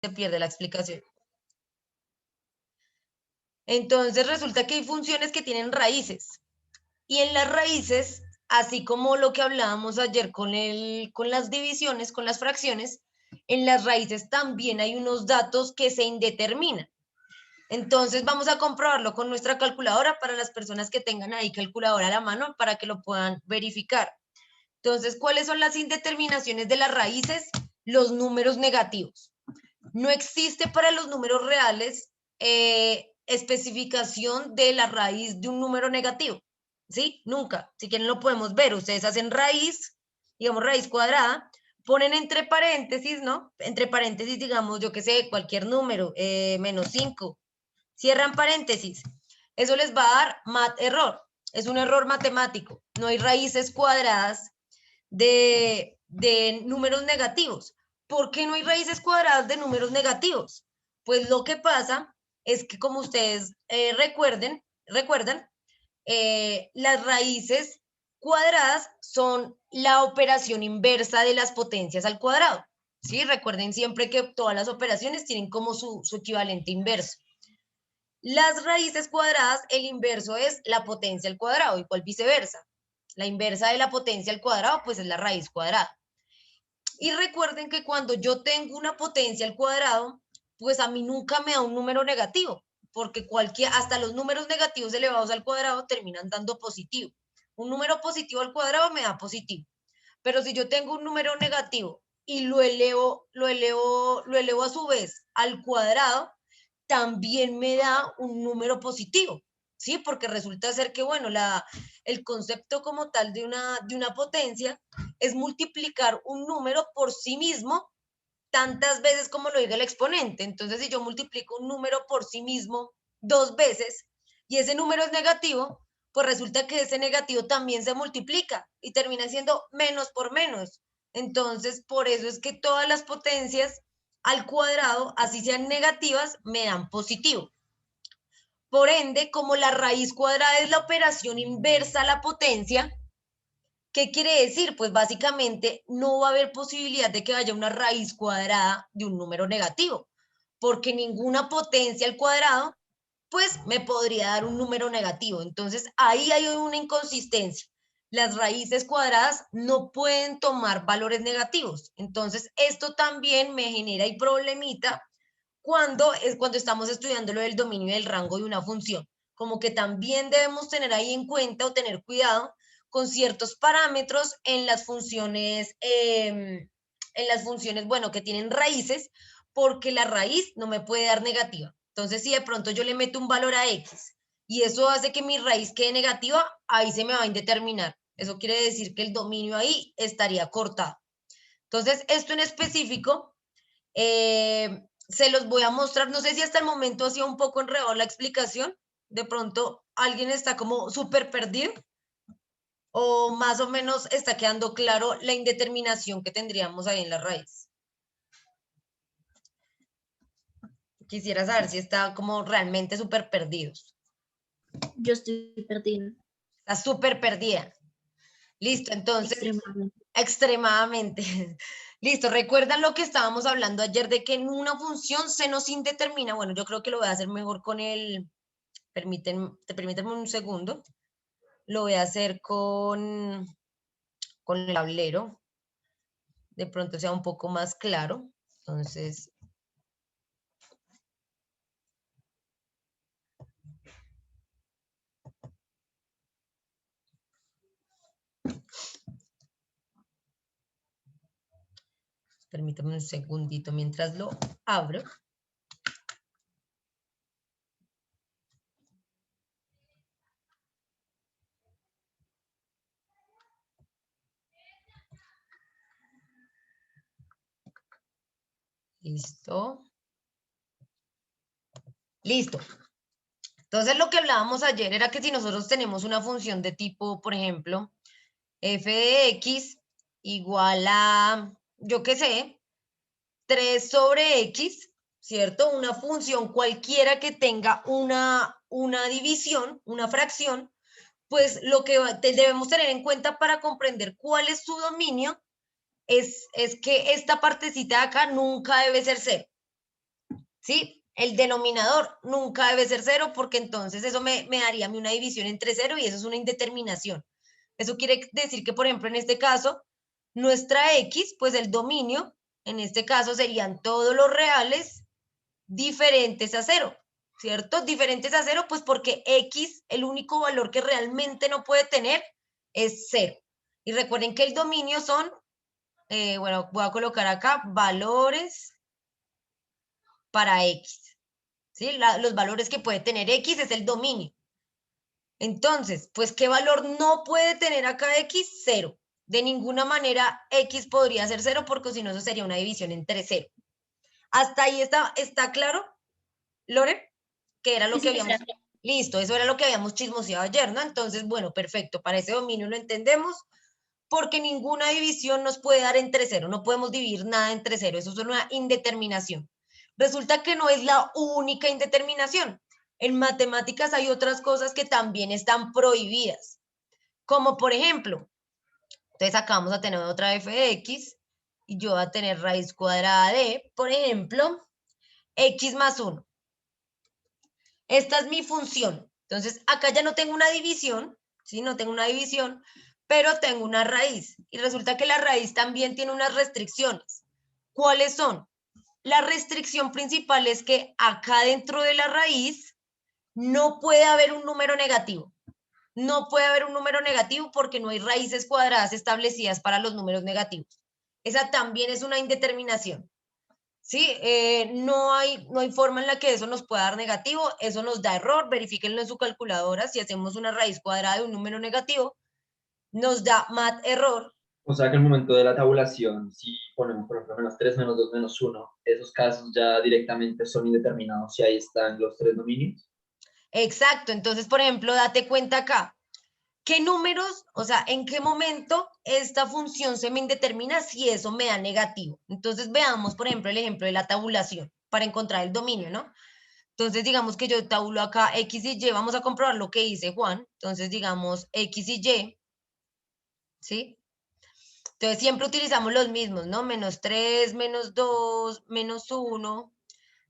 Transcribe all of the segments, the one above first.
se pierde la explicación. Entonces resulta que hay funciones que tienen raíces. Y en las raíces, así como lo que hablábamos ayer con las divisiones, con las fracciones, en las raíces también hay unos datos que se indeterminan. Entonces vamos a comprobarlo con nuestra calculadora para las personas que tengan ahí calculadora a la mano para que lo puedan verificar. Entonces, ¿cuáles son las indeterminaciones de las raíces? Los números negativos. No existe para los números reales especificación de la raíz de un número negativo. ¿Sí? Nunca. Si quieren lo podemos ver. Ustedes hacen raíz, digamos raíz cuadrada, ponen entre paréntesis, ¿no? Entre paréntesis, digamos, yo qué sé, cualquier número, menos 5. Cierran paréntesis. Eso les va a dar error. Es un error matemático. No hay raíces cuadradas de números negativos. ¿Por qué no hay raíces cuadradas de números negativos? Pues lo que pasa es que como ustedes recuerdan, las raíces cuadradas son la operación inversa de las potencias al cuadrado. ¿Sí? Recuerden siempre que todas las operaciones tienen como su equivalente inverso. Las raíces cuadradas, el inverso es la potencia al cuadrado, igual viceversa. La inversa de la potencia al cuadrado, pues es la raíz cuadrada. Y recuerden que cuando yo tengo una potencia al cuadrado, pues a mí nunca me da un número negativo, porque hasta los números negativos elevados al cuadrado terminan dando positivo. Un número positivo al cuadrado me da positivo. Pero si yo tengo un número negativo y lo elevo a su vez al cuadrado, también me da un número positivo, ¿sí? Porque resulta ser que, bueno, el concepto como tal de una potencia es multiplicar un número por sí mismo tantas veces como lo diga el exponente. Entonces, si yo multiplico un número por sí mismo 2 veces y ese número es negativo, pues resulta que ese negativo también se multiplica y termina siendo menos por menos. Entonces, por eso es que todas las potencias al cuadrado, así sean negativas, me dan positivo. Por ende, como la raíz cuadrada es la operación inversa a la potencia, ¿qué quiere decir? Pues básicamente no va a haber posibilidad de que haya una raíz cuadrada de un número negativo, porque ninguna potencia al cuadrado, pues me podría dar un número negativo. Entonces ahí hay una inconsistencia. Las raíces cuadradas no pueden tomar valores negativos. Entonces esto también me genera el problemita cuando estamos estudiando lo del dominio del rango de una función. Como que también debemos tener ahí en cuenta o tener cuidado con ciertos parámetros en las funciones, bueno, que tienen raíces, porque la raíz no me puede dar negativa. Entonces, si de pronto yo le meto un valor a x y eso hace que mi raíz quede negativa, ahí se me va a indeterminar. Eso quiere decir que el dominio ahí estaría cortado. Entonces, esto en específico, se los voy a mostrar. No sé si hasta el momento ha sido un poco enredado la explicación. De pronto, alguien está como súper perdido o más o menos está quedando claro la indeterminación que tendríamos ahí en la raíz. Quisiera saber si está como realmente súper perdidos. Yo estoy perdida. Está súper perdida. Listo, entonces, Extremadamente. extremadamente. Listo, ¿recuerdan lo que estábamos hablando ayer de que en una función se nos indetermina? Bueno, yo creo que lo voy a hacer mejor con permítanme un segundo. Lo voy a hacer con el tablero. De pronto sea un poco más claro. Entonces, permítame un segundito mientras lo abro. Listo. Listo. Entonces, lo que hablábamos ayer era que si nosotros tenemos una función de tipo, por ejemplo, f de x igual a, yo qué sé, 3 sobre x, ¿cierto? Una función cualquiera que tenga una división, una fracción, pues lo que debemos tener en cuenta para comprender cuál es su dominio es que esta partecita de acá nunca debe ser cero. ¿sí? El denominador nunca debe ser 0 porque entonces eso me daría a mí una división entre 0 y eso es una indeterminación. Eso quiere decir que, por ejemplo, en este caso, nuestra X, pues el dominio, en este caso serían todos los reales diferentes a 0, ¿cierto? Diferentes a 0, pues porque X, el único valor que realmente no puede tener es 0. Y recuerden que el dominio son, bueno, voy a colocar acá valores para X, ¿sí? Los valores que puede tener X es el dominio. Entonces, pues, ¿qué valor no puede tener acá X? 0. De ninguna manera X podría ser 0 porque si no, eso sería una división entre 0. ¿Hasta ahí está claro, Lore? Que era lo Sí, que sí, habíamos... Listo, eso era lo que habíamos chismoseado ayer, ¿no? Entonces, bueno, perfecto. Para ese dominio lo entendemos porque ninguna división nos puede dar entre 0. No podemos dividir nada entre 0. Eso es una indeterminación. Resulta que no es la única indeterminación. En matemáticas hay otras cosas que también están prohibidas, como por ejemplo, entonces acá vamos a tener otra f de x y yo voy a tener raíz cuadrada de, por ejemplo, x más 1. Esta es mi función. Entonces acá ya no tengo una división, ¿sí? No tengo una división, pero tengo una raíz. Y resulta que la raíz también tiene unas restricciones. ¿Cuáles son? La restricción principal es que acá dentro de la raíz no puede haber un número negativo. No puede haber un número negativo porque no hay raíces cuadradas establecidas para los números negativos. Esa también es una indeterminación. ¿Sí? No hay forma en la que eso nos pueda dar negativo, eso nos da error, verifíquenlo en su calculadora, si hacemos una raíz cuadrada de un número negativo, nos da mat error. O sea que en el momento de la tabulación, si ponemos, por ejemplo, -3, -2, -1, esos casos ya directamente son indeterminados y ahí están los tres dominios. Exacto, entonces, por ejemplo, date cuenta acá, ¿qué números, o sea, en qué momento esta función se me indetermina si eso me da negativo? Entonces, veamos, por ejemplo, el ejemplo de la tabulación para encontrar el dominio, ¿no? Entonces, digamos que yo tabulo acá X y Y, vamos a comprobar lo que dice Juan. Entonces, digamos X y Y, ¿sí? Entonces, siempre utilizamos los mismos, ¿no? -3, -2, -1,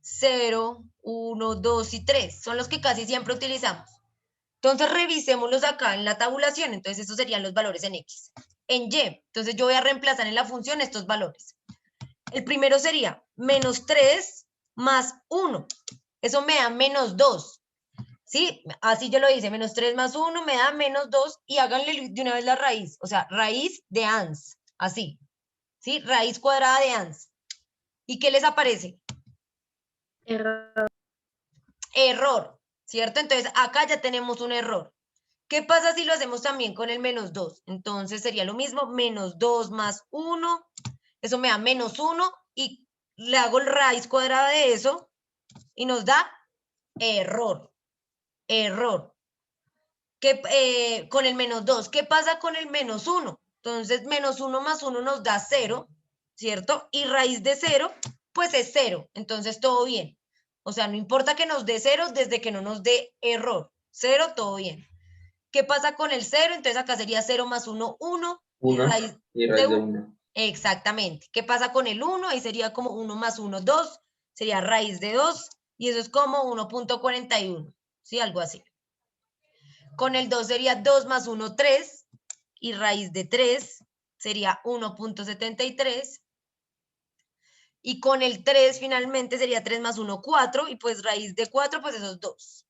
0, 1, 2 y 3. Son los que casi siempre utilizamos. Entonces, revisémoslos acá en la tabulación. Entonces, estos serían los valores en X. En Y, entonces yo voy a reemplazar en la función estos valores. El primero sería -3 más 1. Eso me da -2. ¿Sí? Así yo lo hice, -3 más 1 me da -2 y háganle de una vez la raíz, o sea, raíz de ans, así, ¿sí? Raíz cuadrada de ans. ¿Y qué les aparece? Error. Error, ¿cierto? Entonces acá ya tenemos un error. ¿Qué pasa si lo hacemos también con el -2? Entonces sería lo mismo, -2 más 1, eso me da -1 y le hago raíz cuadrada de eso y nos da error, error. Con el -2. ¿Qué pasa con el -1? Entonces, -1 más 1 nos da 0, ¿cierto? Y raíz de 0, pues es 0. Entonces, todo bien. O sea, no importa que nos dé 0 desde que no nos dé error. 0, todo bien. ¿Qué pasa con el 0? Entonces, acá sería 0 más 1, 1. Y 1 raíz y de raíz de 1. 1. Exactamente. ¿Qué pasa con el 1? Ahí sería como 1 más 1, 2. Sería raíz de 2. Y eso es como 1.41. ¿Sí? Algo así. Con el 2 sería 2 más 1, 3, y raíz de 3 sería 1.73. Y con el 3 finalmente sería 3 más 1, 4, y pues raíz de 4, pues esos 2.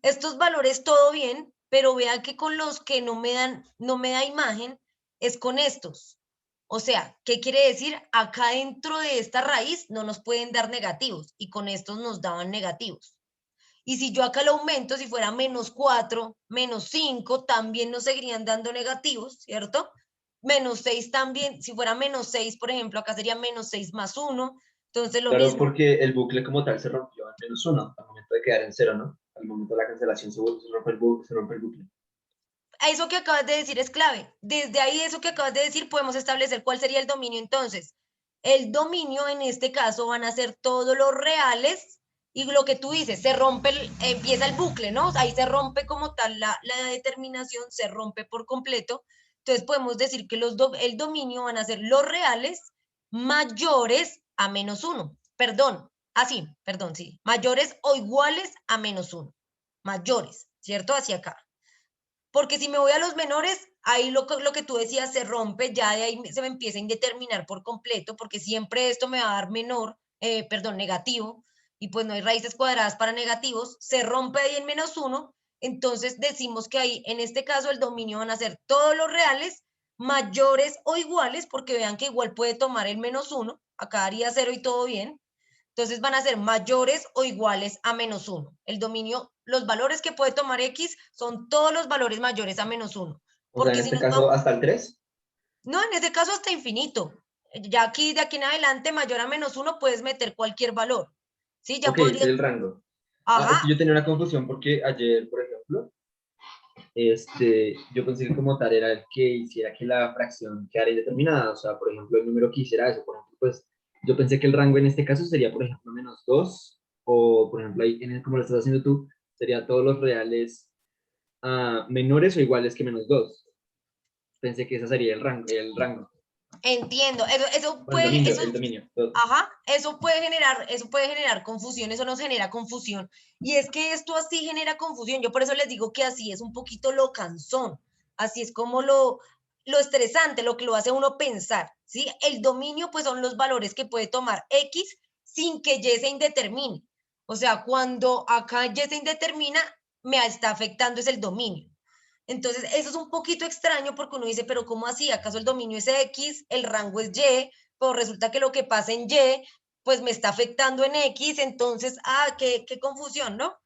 Estos valores todo bien, pero vean que con los que no me da imagen, es con estos. O sea, ¿qué quiere decir? Acá dentro de esta raíz no nos pueden dar negativos, y con estos nos daban negativos. Y si yo acá lo aumento, si fuera -4, -5, también nos seguirían dando negativos, ¿cierto? -6 también, si fuera -6, por ejemplo, acá sería -6 más 1. Entonces lo Claro, mismo. porque el bucle como tal se rompió en -1 al momento de quedar en 0, ¿no? Al momento de la cancelación se rompe el bucle. Eso que acabas de decir es clave. Desde ahí, eso que acabas de decir, podemos establecer cuál sería el dominio entonces. El dominio en este caso van a ser todos los reales y lo que tú dices, se rompe, empieza el bucle, ¿no? Ahí se rompe como tal la determinación, se rompe por completo. Entonces podemos decir que el dominio van a ser los reales mayores a -1. Perdón, sí, perdón, sí, mayores o iguales a -1, mayores, ¿cierto? Hacia acá. Porque si me voy a los menores, ahí lo que tú decías se rompe, ya de ahí se me empieza a indeterminar por completo, porque siempre esto me va a dar perdón, negativo, y pues no hay raíces cuadradas para negativos, se rompe ahí en -1, entonces decimos que ahí, en este caso, el dominio van a ser todos los reales mayores o iguales, porque vean que igual puede tomar el -1, acá haría 0 y todo bien, entonces van a ser mayores o iguales a -1. El dominio, los valores que puede tomar X son todos los valores mayores a -1. O sea, en Porque si este nos caso, vamos, hasta el 3. no, en este caso hasta infinito. Ya aquí, de aquí en adelante, mayor a -1, puedes meter cualquier valor. ¿Sí? Ya Ok, ese es podrías, el rango. Ah, es que ajá, yo tenía una confusión porque ayer, por ejemplo, yo pensé que como tal era el que hiciera que la fracción quedara indeterminada. O sea, por ejemplo, el número que hiciera eso. Por ejemplo, pues yo pensé que el rango en este caso sería, por ejemplo, -2. O, por ejemplo, ahí, como lo estás haciendo tú, sería todos los reales menores o iguales que -2. Pensé que ese sería el rango, entiendo. Eso o el puede, dominio, eso el dominio. Todo. Ajá, eso puede generar confusión, eso nos genera confusión. Y es que esto así genera confusión. Yo por eso les digo que así es un poquito lo cansón. Así es como lo estresante, lo que lo hace a uno pensar, ¿sí? El dominio, pues son los valores que puede tomar X sin que Y se indetermine. O sea, cuando acá Y se indetermina, me está afectando es el dominio. Entonces, eso es un poquito extraño porque uno dice, pero ¿cómo así? ¿Acaso el dominio es X, el rango es Y? Pero resulta que lo que pasa en Y, pues me está afectando en X, entonces, qué confusión, ¿no?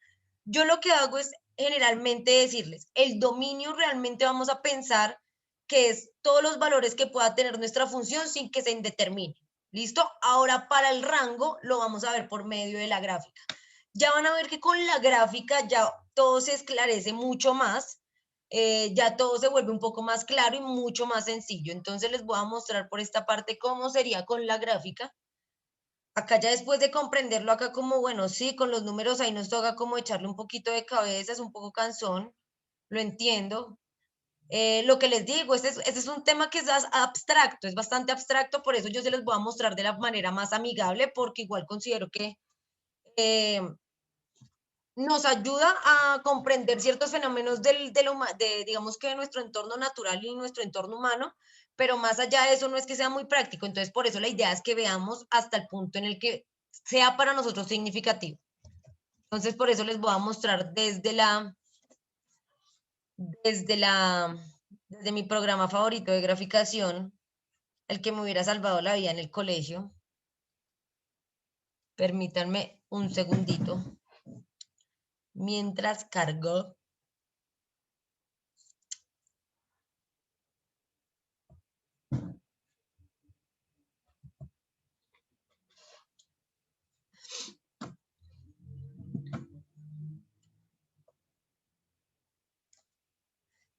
Yo lo que hago es generalmente decirles, el dominio realmente vamos a pensar que es todos los valores que pueda tener nuestra función sin que se indetermine. ¿Listo? Ahora para el rango lo vamos a ver por medio de la gráfica. Ya van a ver que con la gráfica ya todo se esclarece mucho más, ya todo se vuelve un poco más claro y mucho más sencillo. Entonces les voy a mostrar por esta parte cómo sería con la gráfica. Acá ya después de comprenderlo acá como, bueno, sí, con los números ahí nos toca como echarle un poquito de cabeza, es un poco cansón, lo entiendo. Lo que les digo, este es un tema que es abstracto, es bastante abstracto, por eso yo se los voy a mostrar de la manera más amigable, porque igual considero que eh, nos ayuda a comprender ciertos fenómenos digamos que de nuestro entorno natural y nuestro entorno humano, pero más allá de eso no es que sea muy práctico, entonces por eso la idea es que veamos hasta el punto en el que sea para nosotros significativo. Entonces por eso les voy a mostrar desde la, desde mi programa favorito de graficación, el que me hubiera salvado la vida en el colegio. Permítanme un segundito mientras cargo.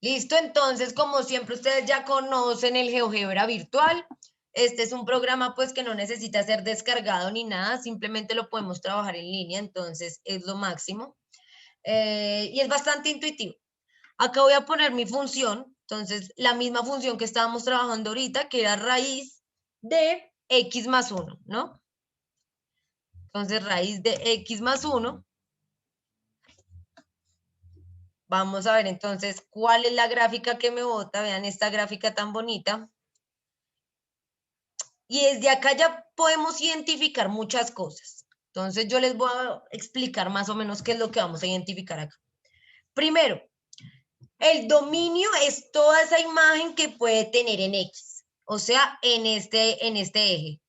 Listo, entonces, como siempre ustedes ya conocen el GeoGebra virtual, este es un programa pues que no necesita ser descargado ni nada, simplemente lo podemos trabajar en línea, entonces es lo máximo. Y es bastante intuitivo. Acá voy a poner mi función, entonces la misma función que estábamos trabajando ahorita, que era raíz de x más 1, ¿no? Entonces raíz de x más 1. Vamos a ver entonces cuál es la gráfica que me bota. Vean esta gráfica tan bonita. Y desde acá ya podemos identificar muchas cosas. Entonces yo les voy a explicar más o menos qué es lo que vamos a identificar acá. Primero, el dominio es toda esa imagen que puede tener en X, o sea, en este eje.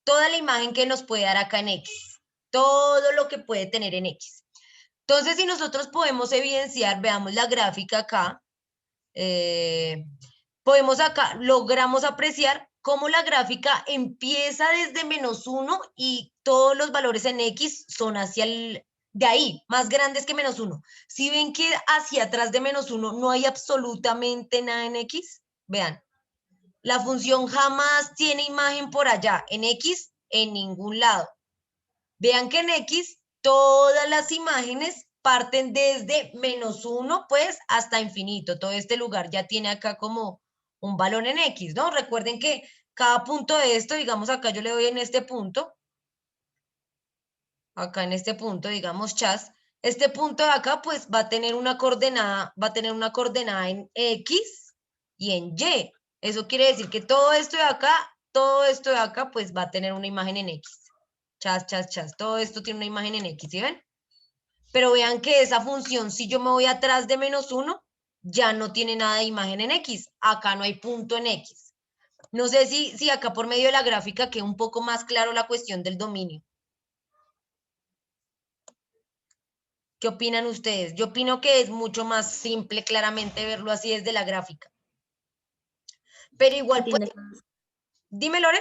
Toda la imagen que nos puede dar acá en X. Todo lo que puede tener en X. Entonces, si nosotros podemos evidenciar, veamos la gráfica acá, podemos acá, logramos apreciar cómo la gráfica empieza desde -1 y todos los valores en X son de ahí, más grandes que -1. Si ven que hacia atrás de -1 no hay absolutamente nada en X, vean, la función jamás tiene imagen por allá, en X, en ningún lado. Vean que en X todas las imágenes parten desde -1 pues hasta infinito. Todo este lugar ya tiene acá como un valor en X, ¿no? Recuerden que cada punto de esto, digamos acá yo le doy en este punto, acá en este punto, digamos chas, este punto de acá pues va a tener una coordenada, en X y en Y. Eso quiere decir que todo esto de acá pues va a tener una imagen en X. Chas, chas, chas, todo esto tiene una imagen en X, ¿sí ven? Pero vean que esa función, si yo me voy atrás de -1, ya no tiene nada de imagen en X. Acá no hay punto en X. No sé si acá por medio de la gráfica queda un poco más claro la cuestión del dominio. ¿Qué opinan ustedes? Yo opino que es mucho más simple claramente verlo así desde la gráfica. Pero igual, pues, dime, Lore.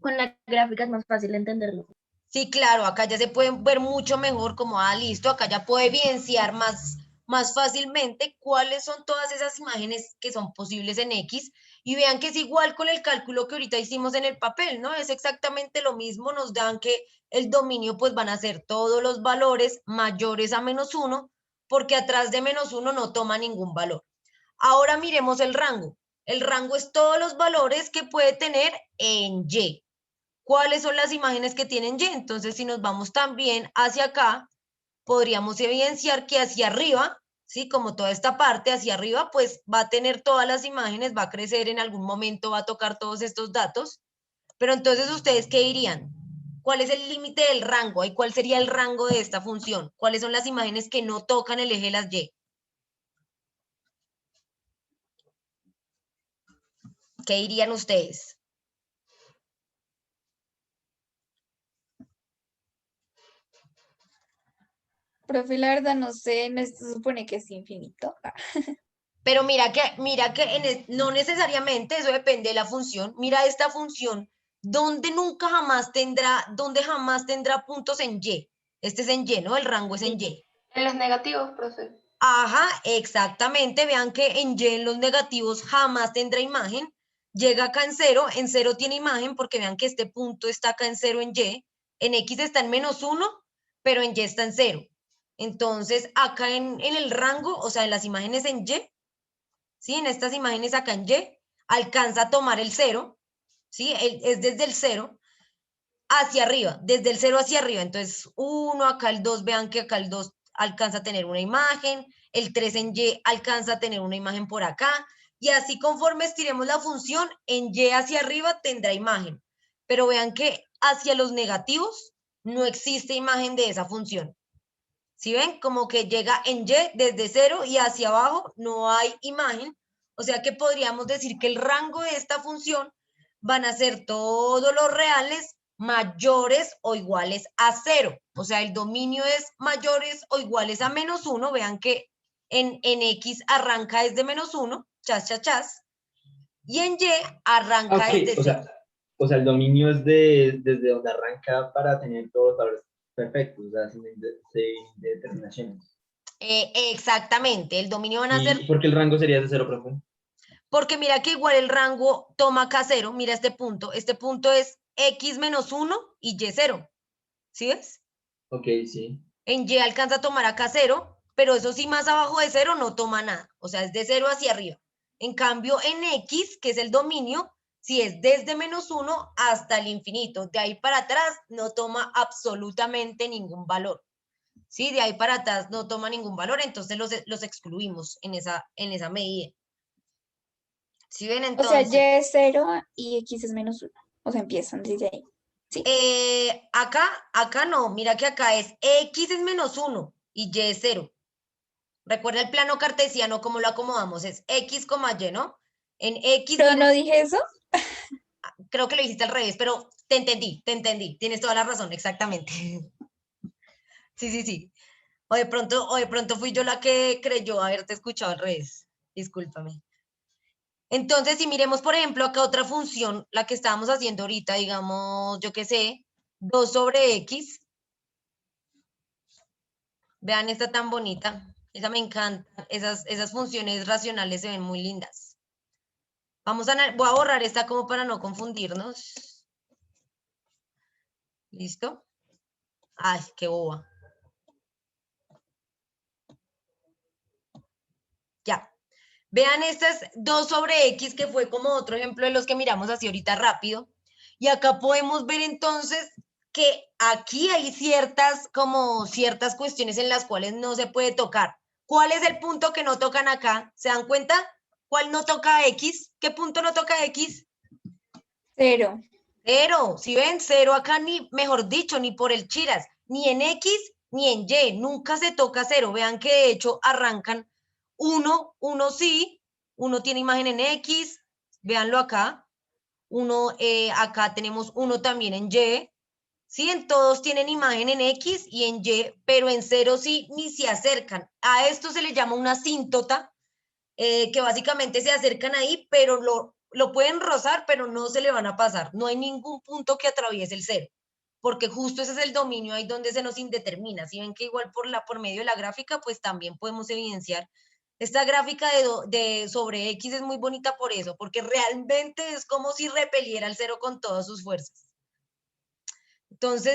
Con la gráfica es más fácil entenderlo. Sí, claro, acá ya se pueden ver mucho mejor como, listo, acá ya puedo evidenciar más fácilmente cuáles son todas esas imágenes que son posibles en X y vean que es igual con el cálculo que ahorita hicimos en el papel, ¿no? Es exactamente lo mismo, nos dan que el dominio pues van a ser todos los valores mayores a -1 porque atrás de -1 no toma ningún valor. Ahora miremos el rango. El rango es todos los valores que puede tener en Y. ¿Cuáles son las imágenes que tienen Y? Entonces, si nos vamos también hacia acá, podríamos evidenciar que hacia arriba, ¿sí? Como toda esta parte hacia arriba, pues va a tener todas las imágenes, va a crecer en algún momento, va a tocar todos estos datos. Pero entonces, ¿ustedes qué dirían? ¿Cuál es el límite del rango? ¿Y cuál sería el rango de esta función? ¿Cuáles son las imágenes que no tocan el eje de las Y? ¿Qué dirían ustedes? Profe, la verdad no sé, no se supone que es infinito. Pero mira que no necesariamente, eso depende de la función. Mira esta función, donde jamás tendrá puntos en Y. Este es en Y, ¿no? El rango es en Y. En los negativos, profe. Ajá, exactamente. Vean que en Y, en los negativos, jamás tendrá imagen. Llega acá en cero tiene imagen, porque vean que este punto está acá en 0 en Y. En X está en -1, pero en Y está en 0. Entonces, acá en el rango, o sea, en las imágenes en Y, ¿sí? En estas imágenes acá en Y, alcanza a tomar el 0, ¿sí? Es desde el 0 hacia arriba, desde el 0 hacia arriba. Entonces, 1, acá el 2, vean que acá el 2 alcanza a tener una imagen, el 3 en Y alcanza a tener una imagen por acá, y así conforme estiremos la función, en Y hacia arriba tendrá imagen. Pero vean que hacia los negativos no existe imagen de esa función. ¿Sí ven? Como que llega en Y desde 0 y hacia abajo no hay imagen. O sea que podríamos decir que el rango de esta función van a ser todos los reales mayores o iguales a 0. O sea, el dominio es mayores o iguales a -1. Vean que en X arranca desde -1, chas, chas, chas. Y en Y arranca desde 0. O sea, el dominio es desde donde arranca para tener todos los valores perfectos, o sea, sin determinaciones. Exactamente, el dominio van a ser... ¿Y por qué el rango sería de 0, profe? Porque mira que igual el rango toma acá 0, mira este punto es X menos 1 y Y 0, ¿sí ves? Ok, sí. En Y alcanza a tomar acá 0, pero eso sí más abajo de 0 no toma nada, o sea, es de 0 hacia arriba. En cambio, en X, que es el dominio, si es desde -1 hasta el infinito, de ahí para atrás no toma absolutamente ningún valor. ¿Sí? De ahí para atrás no toma ningún valor, entonces los excluimos en esa medida. ¿Sí ven O sea, entonces? Y es 0 y X es -1. O sea, empiezan desde ahí. ¿Sí? Acá no, mira que acá es X es -1 y Y es 0. Recuerda el plano cartesiano, cómo lo acomodamos, es X, Y, ¿no? En X Pero viene, no dije eso. creo que lo hiciste al revés, pero te entendí, tienes toda la razón, exactamente. Sí, sí, sí. O de pronto fui yo la que creyó haberte escuchado al revés. Discúlpame. Entonces, si miremos, por ejemplo, acá otra función, la que estábamos haciendo ahorita, digamos, yo qué sé, 2 sobre X. Vean esta tan bonita. Esa me encanta. Esas funciones racionales se ven muy lindas. Voy a borrar esta como para no confundirnos. ¿Listo? Ay, qué boba. Ya. Vean estas 2 sobre X, que fue como otro ejemplo de los que miramos así ahorita rápido. Y acá podemos ver entonces que aquí hay ciertas cuestiones en las cuales no se puede tocar. ¿Cuál es el punto que no tocan acá? ¿Se dan cuenta? ¿Cuál no toca X? ¿Qué punto no toca X? 0. Cero. Si ven, cero acá ni, mejor dicho, ni por el chiras, ni en X ni en Y. Nunca se toca cero. Vean que de hecho arrancan uno sí, uno tiene imagen en X, véanlo acá. Acá tenemos uno también en Y. Sí, en todos tienen imagen en X y en Y, pero en cero sí ni se acercan. A esto se le llama una asíntota, que básicamente se acercan ahí, pero lo pueden rozar, pero no se le van a pasar. No hay ningún punto que atraviese el cero, porque justo ese es el dominio ahí donde se nos indetermina. Si ven que igual por medio de la gráfica, pues también podemos evidenciar. Esta gráfica sobre X es muy bonita por eso, porque realmente es como si repeliera el cero con todas sus fuerzas. Entonces,